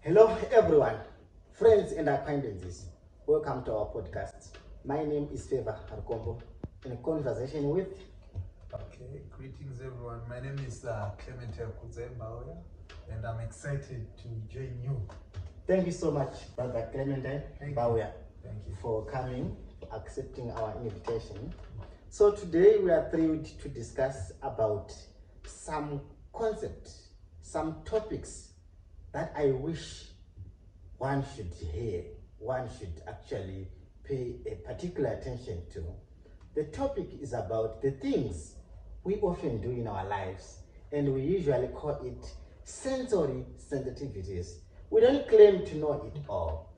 Hello everyone, friends and acquaintances. Welcome to our podcast. My name is Favour Rukombo. In a conversation with... Okay, greetings everyone. My name is Kudzai and Favour, and I'm excited to join you. Thank you so much, Brother Clementine Bauer, for coming, for accepting our invitation. So today we are thrilled to discuss about some concepts, some topics that I wish one should hear, one should actually pay a particular attention to. The topic is about the things we often do in our lives, and we usually call it sensory sensitivities. We don't claim to know it all,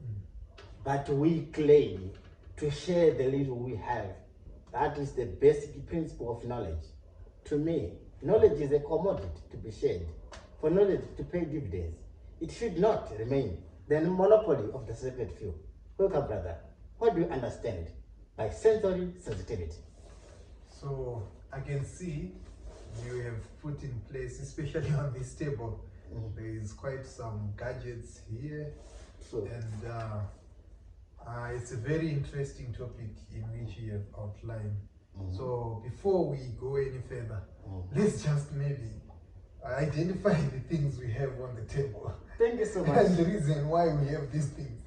but we claim to share the little we have. That is the basic principle of knowledge. To me, knowledge is a commodity to be shared. For knowledge to pay dividends, it should not remain the monopoly of the separate few. Welcome, brother. What do you understand by sensory sensitivity? So I can see you have put in place, especially on this table, there is quite some gadgets here. True. And it's a very interesting topic in which you have outlined. So before we go any further, let's just maybe identify the things we have on the table. Thank you so much. And the reason why we have these things.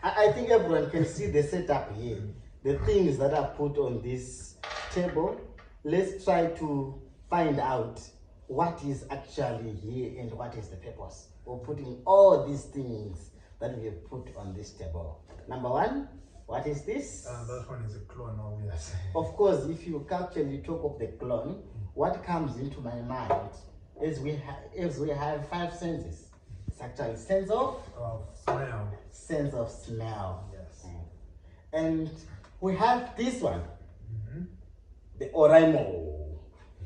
I think everyone can see the setup here. The things that are put on this table. Let's try to find out what is actually here and what is the purpose of putting all these things that we have put on this table. Number one, what is this? That one is a clone, obviously. Of course, if you actually talk of the clone, what comes into my mind is we have five senses. It's actually sense of smell. Sense of smell. Yes. And we have this one, the Oraimo.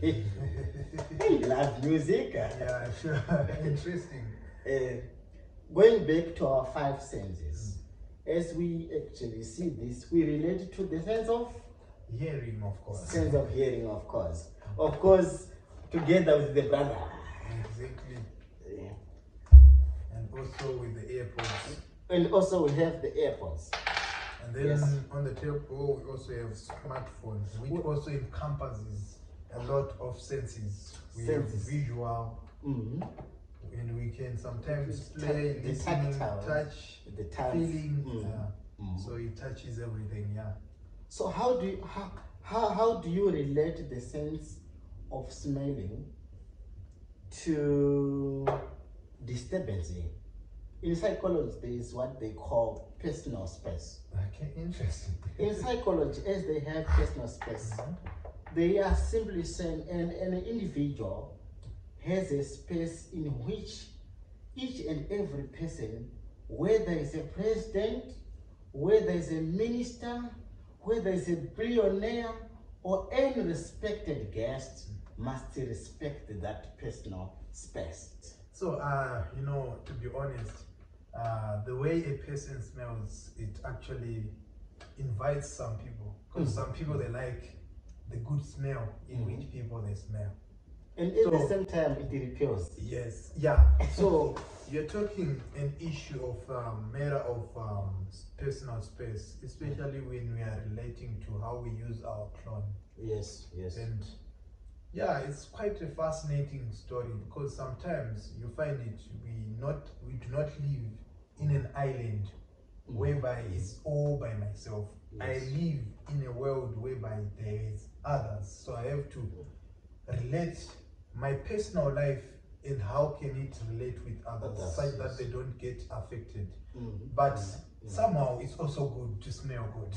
You love music. Yeah, sure. Interesting. Going back to our five senses, as we actually see this, we relate to the sense of hearing, of course. Sense of hearing, of course. Of course, together with the brother. Exactly. Yeah. And also with the AirPods. And also we have the AirPods. And then on the table we also have smartphones, which also encompasses a lot of senses. We have visual, and we can sometimes play, listening, touch, feeling. So it touches everything, yeah. So how do you relate the sense of smelling to disturbance? In psychology, there is what they call personal space. Okay, interesting. In psychology, as they have personal space, they are simply saying an individual has a space in which each and every person, whether it's a president, whether it's a minister, whether it's a billionaire, or any respected guest, must respect that personal space. So, to be honest, the way a person smells, it actually invites some people. Because some people, they like the good smell in which people they smell. And at the same time, it repels. Yes, yeah. So, you're talking an issue of matter of personal space, especially when we are relating to how we use our clone. Yes, yes. And yeah, it's quite a fascinating story because sometimes you find it we do not live in an island whereby it's all by myself. Yes. I live in a world whereby there is others. So I have to relate my personal life and how can it relate with others such that they don't get affected. But somehow it's also good to smell good.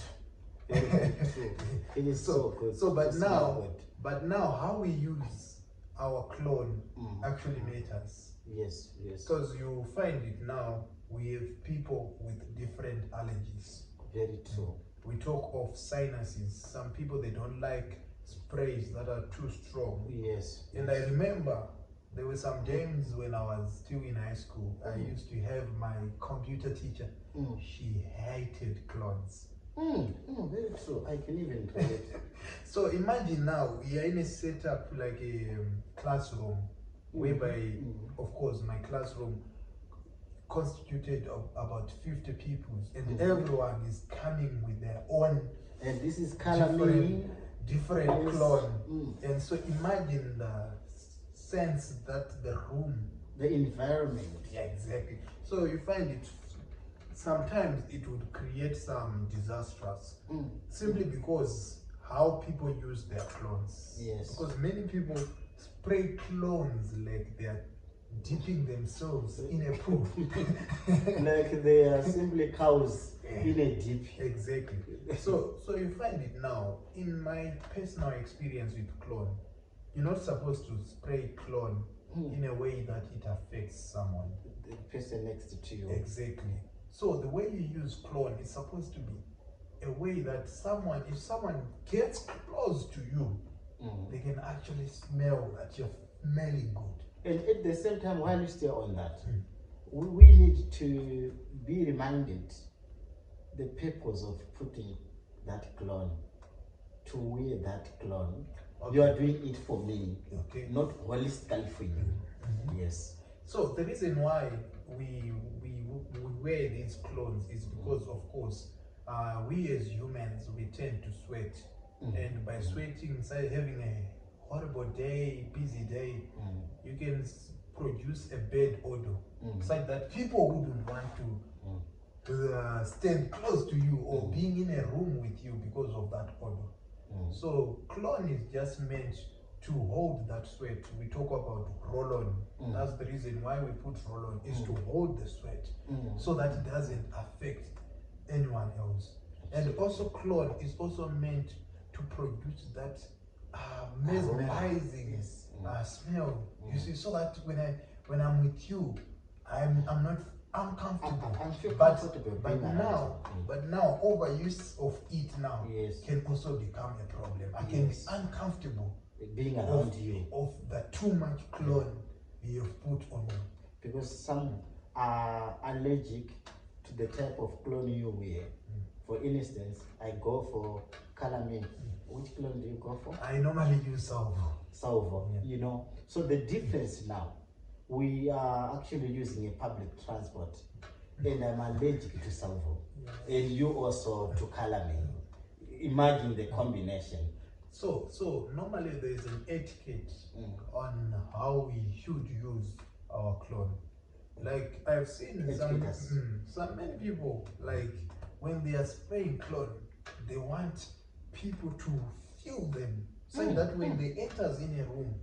It is so good. So but now how we use our clone actually matters. Yes, yes. Because you find it now, we have people with different allergies. Very true. We talk of sinuses. Some people, they don't like sprays that are too strong. Yes. And I remember there were some times when I was still in high school, I used to have my computer teacher. She hated clones. Very true. I can even relate. So imagine now we are in a setup like a classroom, whereby, of course, my classroom constituted of about 50 people, and everyone is coming with their own, and this is different clone. And so imagine the sense that the room, the environment. Yeah, exactly. So you find it sometimes it would create some disasters simply because how people use their clones. Yes. Because many people spray clones like they're dipping themselves in a pool. Like they are simply cows in a dip. Exactly. So you find it now, in my personal experience with clone, you're not supposed to spray clone in a way that it affects someone. The person next to you. Exactly. So the way you use clone is supposed to be a way that if someone gets close to you, they can actually smell that you're smelling good. And at the same time, while you stay on that, we need to be reminded the purpose of putting that clone, to wear that clone. Okay. You are doing it for me, not holistically for you. Yes. So the reason why we wear these clothes is because, of course, we as humans, we tend to sweat. And by sweating, say having a horrible day, busy day, you can produce a bad odor, such that people wouldn't want to stand close to you or being in a room with you because of that odor. So cologne is just meant to hold that sweat. We talk about roll-on. That's the reason why we put roll-on, is to hold the sweat so that it doesn't affect anyone else. And also cologne is also meant to produce that mesmerizing smell. You see, so that when I'm with you, I'm comfortable. But now overuse of it now can also become a problem. I can be uncomfortable being around you of the too much cologne you've put on you. Because some are allergic to the type of cologne you wear. For instance, I go for calamine. Which cologne do you go for? I normally use Salvo. Salvo, you know. So the difference now, we are actually using a public transport, and I'm allergic to Salvo, and you also to calamine. Imagine the combination. So normally there is an etiquette on how we should use our cologne. Like I've seen some many people, like when they are spraying cologne, they want people to feel them, so that when they enters in a room,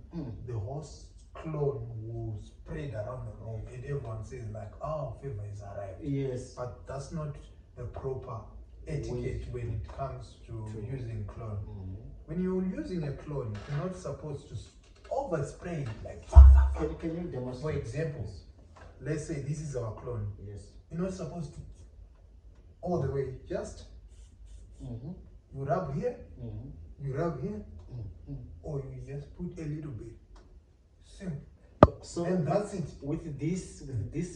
the whole cologne will spread around the room, and everyone says like, "Oh, Favour is arrived." Yes, but that's not the proper etiquette when it comes to using cologne. When you're using a cologne, you're not supposed to overspray it like. Can you demonstrate? For example, let's say this is our cologne. Yes. You're not supposed to all the way. Just you rub here, you rub here, or you just put a little bit. Simple. So and that's it. With this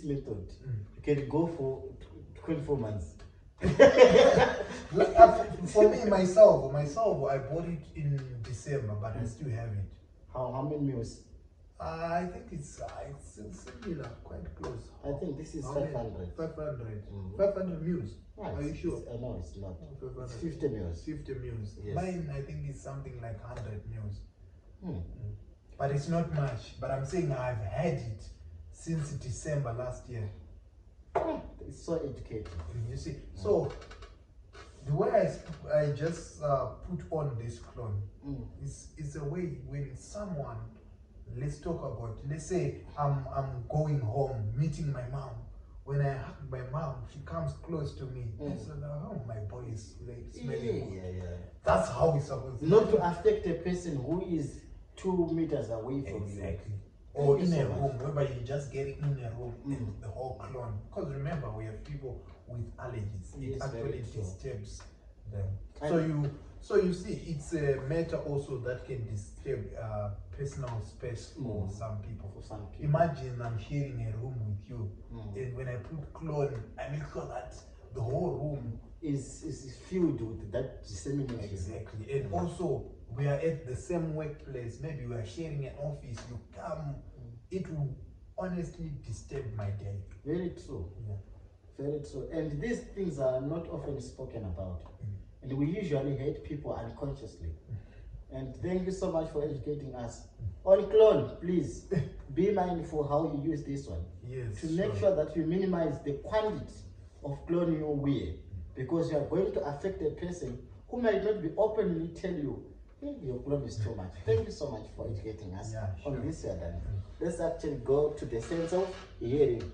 method, you can go for 24 months. For me, myself, I bought it in December, but I still have it. How many meals? I think it's similar, quite close. I think this is 500. 500 meals. Are you sure? No, it's not. It's 50 meals. 50 meals. Yes. Mine, I think, is something like 100 meals. But it's not much. But I'm saying I've had it since December last year. It's so educated. You see, so the way I just put on this cologne is a way when someone, let's talk about, let's say I'm going home, meeting my mom. When I hug my mom, she comes close to me. I said, "Oh, my boy is like smelling good." That's how it's supposed to be. Not to affect a person who is 2 meters away from you. Or in a room, whereby you just get in a room and the whole cologne. Because remember, we have people with allergies. It actually disturbs them. So you see, it's a matter also that can disturb personal space for some people. Imagine I'm sharing a room with you, and when I put cologne, I make sure that the whole room is filled with that dissemination. Exactly. And also, we are at the same workplace. Maybe we are sharing an office. You come, it will honestly disturb my day. Very true. Yeah. Very true. And these things are not often spoken about. And we usually hate people unconsciously. And thank you so much for educating us. On clone, please be mindful how you use this one. Yes. To make sure that you minimize the quantity of clone you wear. Because you are going to affect a person who might not be openly tell you, hey, your clone is too much. Thank you so much for educating us on this. Let's actually go to the sense of hearing.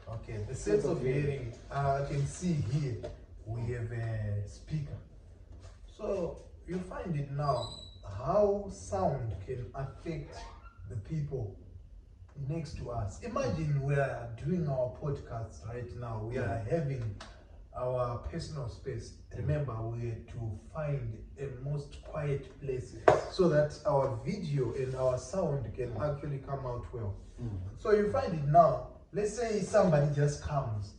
Okay, the sense of hearing, I can see here we have a speaker. So you find it now how sound can affect the people next to us. Imagine we are doing our podcast right now. We are having our personal space. Remember, we have to find a most quiet place so that our video and our sound can actually come out well. So you find it now. Let's say somebody just comes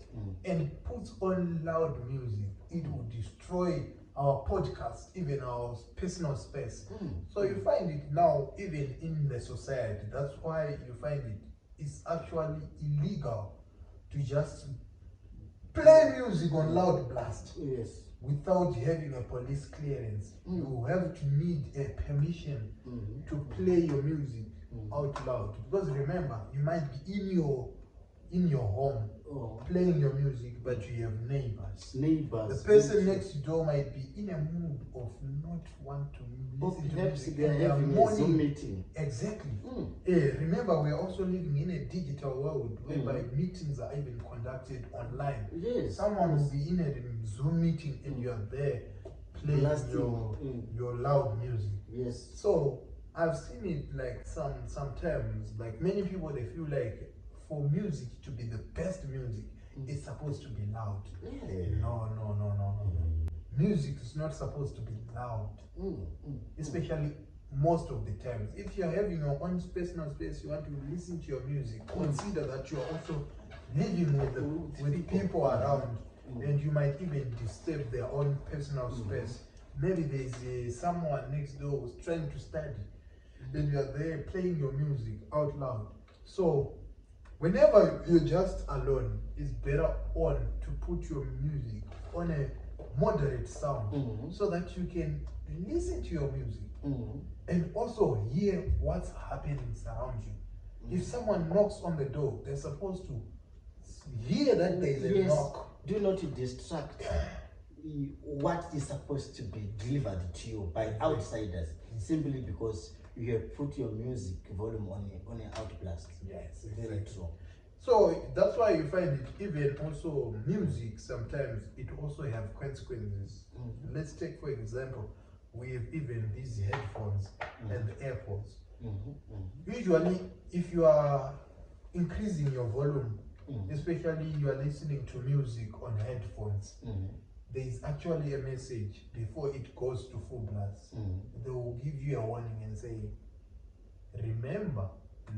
and puts on loud music. It will destroy our podcast, even our personal space. So you find it now, even in the society. That's why you find it's actually illegal to just play music on loud blast without having a police clearance. You have to need a permission to play your music out loud. Because remember, you might be in your home playing your music, but you have neighbors. The person next door might be in a mood of not want to listen to music. They are having a Zoom meeting. Exactly. Remember, we are also living in a digital world whereby meetings are even conducted online. Someone will be in a Zoom meeting and you are there playing your loud music. So I've seen it like sometimes, like many people, they feel like for music to be the best music, it's supposed to be loud. No. Music is not supposed to be loud. Especially most of the times. If you're having your own personal space, you want to listen to your music, consider that you're also living with people around, and you might even disturb their own personal space. Maybe there's someone next door who's trying to study, then you're there playing your music out loud. So whenever you're just alone, it's better to put your music on a moderate sound so that you can listen to your music and also hear what's happening around you. If someone knocks on the door, they're supposed to hear that there is a knock. Do not distract what is supposed to be delivered to you by outsiders simply because you have put your music volume on an outblast. Yes, very true. So that's why you find it, even also music, sometimes it also have consequences. Let's take, for example, we have even these headphones and the AirPods. Usually, if you are increasing your volume, especially you are listening to music on headphones, there is actually a message before it goes to full blast. They will give you a warning and say, remember,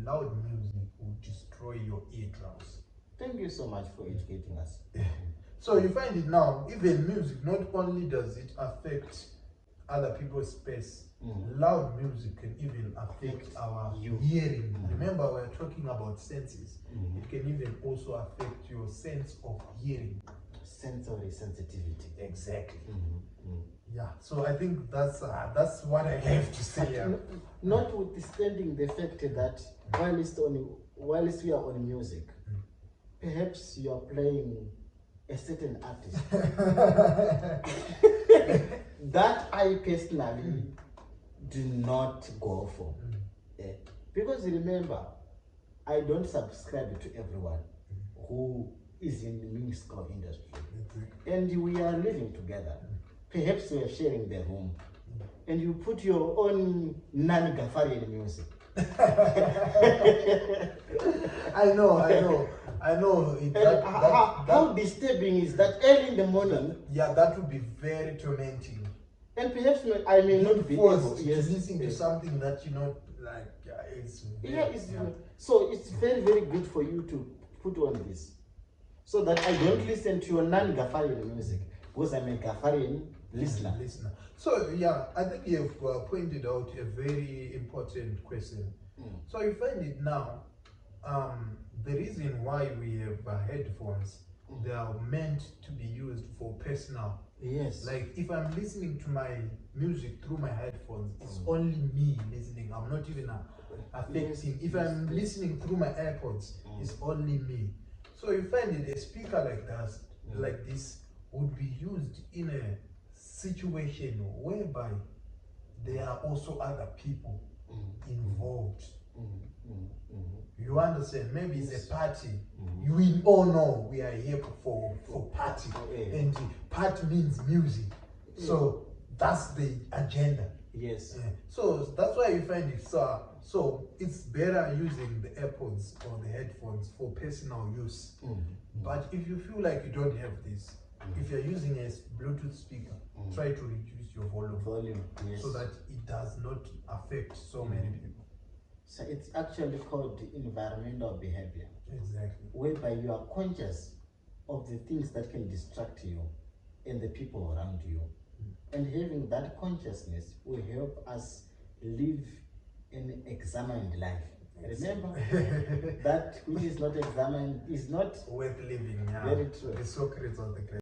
loud music will destroy your eardrums. Thank you so much for educating us. So you find it now, even music, not only does it affect other people's space, loud music can even affect our hearing. Remember, we're talking about senses. It can even also affect your sense of hearing. Sensory sensitivity. Exactly. Yeah, so I think that's what I have to say. Notwithstanding the fact that whilst we are on music, perhaps you are playing a certain artist that I personally do not go for. Because remember, I don't subscribe to everyone who is in the musical industry. And we are living together. Perhaps we are sharing the room. And you put your own non-Gafarian music. I know. How disturbing is that early in the morning? That would be very tormenting. And perhaps I may not be able to listen to something that you know, like, so it's very, very good for you to put on this, so that I don't listen to your non-Gafarian music, because I'm a Gafarian listener. So I think you have pointed out a very important question. So you find it now, the reason why we have headphones, they are meant to be used for personal. Yes. Like if I'm listening to my music through my headphones, it's only me listening. I'm not even affecting. If I'm listening through my AirPods, it's only me. So you find it, a speaker like that, like this, would be used in a situation whereby there are also other people involved. You understand? Maybe it's a party. We all know we are here for party, and party means music. So that's the agenda. Yes. So that's why you find it so it's better using the AirPods or the headphones for personal use. But if you feel like you don't have this, if you're using a Bluetooth speaker, try to reduce your volume, yes, so that it does not affect so many people. So it's actually called environmental behavior. Exactly. Whereby you are conscious of the things that can distract you and the people around you. And having that consciousness will help us live an examined life. Remember, that which is not examined is not worth living. Very true. The Socrates of the